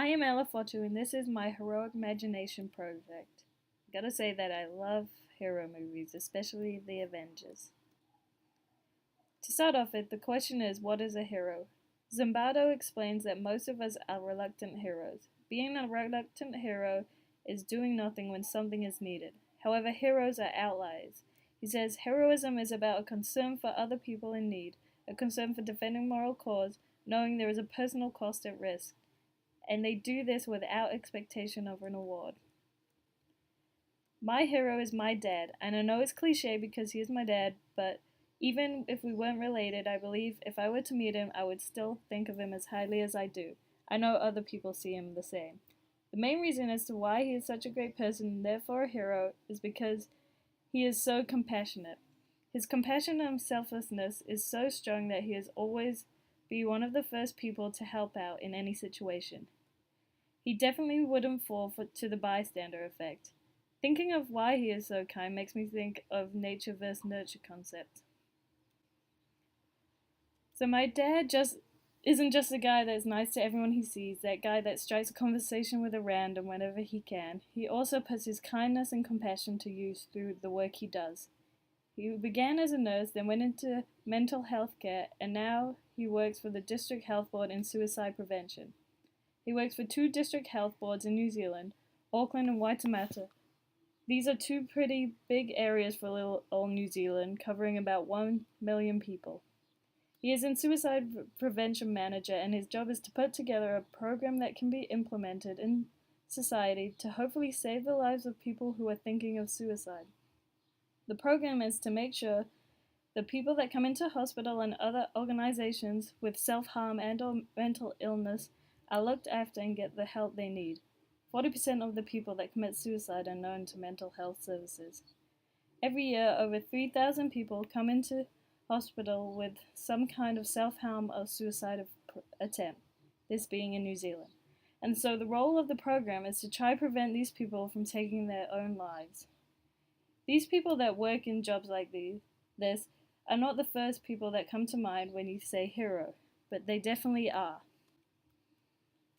I am Ella Fortu, and this is my heroic imagination project. Gotta say that I love hero movies, especially the Avengers. To start off with, the question is, what is a hero? Zimbardo explains that most of us are reluctant heroes. Being a reluctant hero is doing nothing when something is needed. However, heroes are outliers. He says heroism is about a concern for other people in need, a concern for defending moral cause, knowing there is a personal cost at risk, and they do this without expectation of an award. My hero is my dad, and I know it's cliche because he is my dad, but even if we weren't related, I believe if I were to meet him, I would still think of him as highly as I do. I know other people see him the same. The main reason as to why he is such a great person and therefore a hero is because he is so compassionate. His compassion and selflessness is so strong that he is always be one of the first people to help out in any situation. He definitely wouldn't fall to the bystander effect. Thinking of why he is so kind makes me think of nature versus nurture concept. So my dad just isn't just a guy that's nice to everyone he sees, that guy that strikes a conversation with a random whenever he can. He also puts his kindness and compassion to use through the work he does. He began as a nurse, then went into mental health care, and now he works for the District Health Board in suicide prevention. He works for 2 district health boards in New Zealand, Auckland and Waitemata. These are 2 pretty big areas for little old New Zealand, covering about 1 million people. He is a suicide prevention manager, and his job is to put together a program that can be implemented in society to hopefully save the lives of people who are thinking of suicide. The program is to make sure the people that come into hospital and other organizations with self-harm and or mental illness are looked after and get the help they need. 40% of the people that commit suicide are known to mental health services. Every year, over 3,000 people come into hospital with some kind of self-harm or suicide attempt, this being in New Zealand. And so the role of the program is to try to prevent these people from taking their own lives. These people that work in jobs like this are not the first people that come to mind when you say hero, but they definitely are.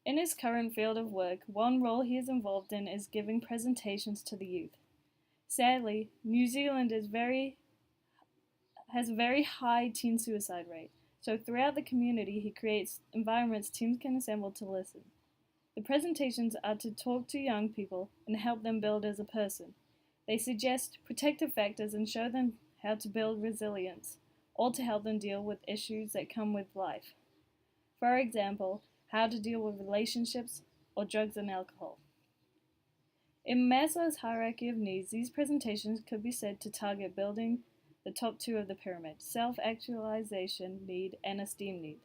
In his current field of work, one role he is involved in is giving presentations to the youth. Sadly, New Zealand has a very high teen suicide rate, so throughout the community he creates environments teens can assemble to listen. The presentations are to talk to young people and help them build as a person. They suggest protective factors and show them how to build resilience, all to help them deal with issues that come with life. For example, how to deal with relationships or drugs and alcohol. In Maslow's hierarchy of needs, these presentations could be said to target building the top 2 of the pyramid, self-actualization need and esteem need.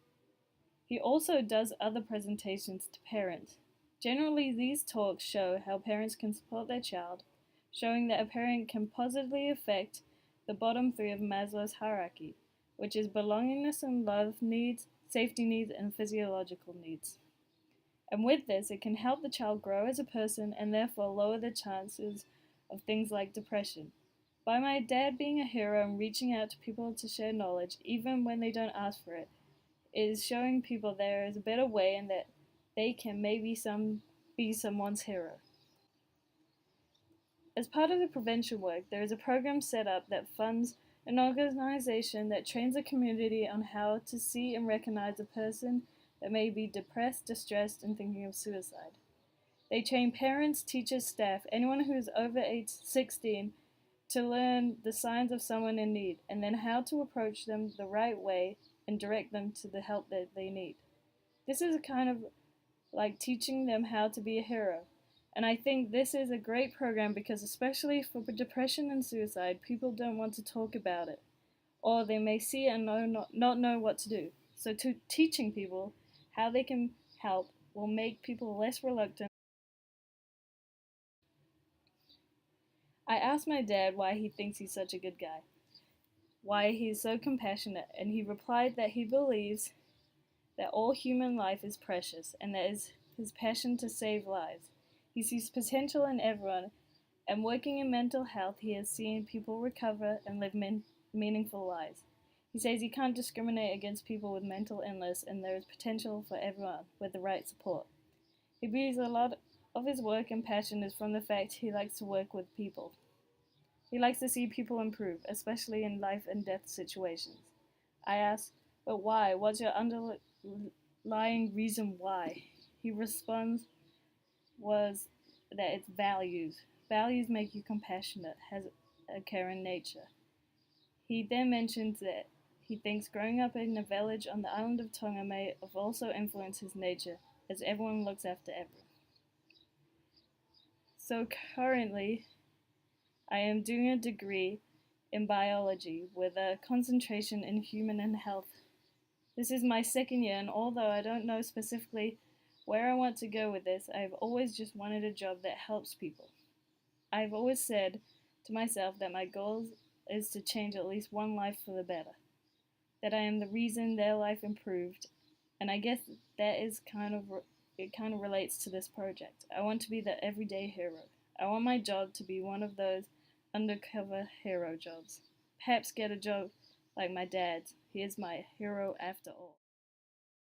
He also does other presentations to parents. Generally, these talks show how parents can support their child, showing that a parent can positively affect the bottom 3 of Maslow's hierarchy, which is belongingness and love needs, safety needs, and physiological needs. And with this, it can help the child grow as a person and therefore lower the chances of things like depression. By my dad being a hero and reaching out to people to share knowledge, even when they don't ask for it, is showing people there is a better way and that they can maybe be someone's hero. As part of the prevention work, there is a program set up that funds an organization that trains the community on how to see and recognize a person that may be depressed, distressed, and thinking of suicide. They train parents, teachers, staff, anyone who is over age 16 to learn the signs of someone in need and then how to approach them the right way and direct them to the help that they need. This is a kind of like teaching them how to be a hero. And I think this is a great program because especially for depression and suicide, people don't want to talk about it. Or they may see it and not know what to do. So teaching people how they can help will make people less reluctant. I asked my dad why he thinks he's such a good guy, why he's so compassionate, and he replied that he believes that all human life is precious and that is his passion to save lives. He sees potential in everyone, and working in mental health, he has seen people recover and live meaningful lives. He says he can't discriminate against people with mental illness and there is potential for everyone with the right support. He believes a lot of his work and passion is from the fact he likes to work with people. He likes to see people improve, especially in life and death situations. I ask, but why? What's your underlying reason why? He responds was that it's values. Values make you compassionate, has a caring nature. He then mentions that he thinks growing up in a village on the island of Tonga may have also influenced his nature, as everyone looks after everyone. So currently, I am doing a degree in biology with a concentration in human and health. This is my second year, and although I don't know specifically where I want to go with this, I've always just wanted a job that helps people. I've always said to myself that my goal is to change at least one life for the better, that I am the reason their life improved, and I guess that is it kind of relates to this project. I want to be the everyday hero. I want my job to be one of those undercover hero jobs. Perhaps get a job like my dad's. He is my hero after all.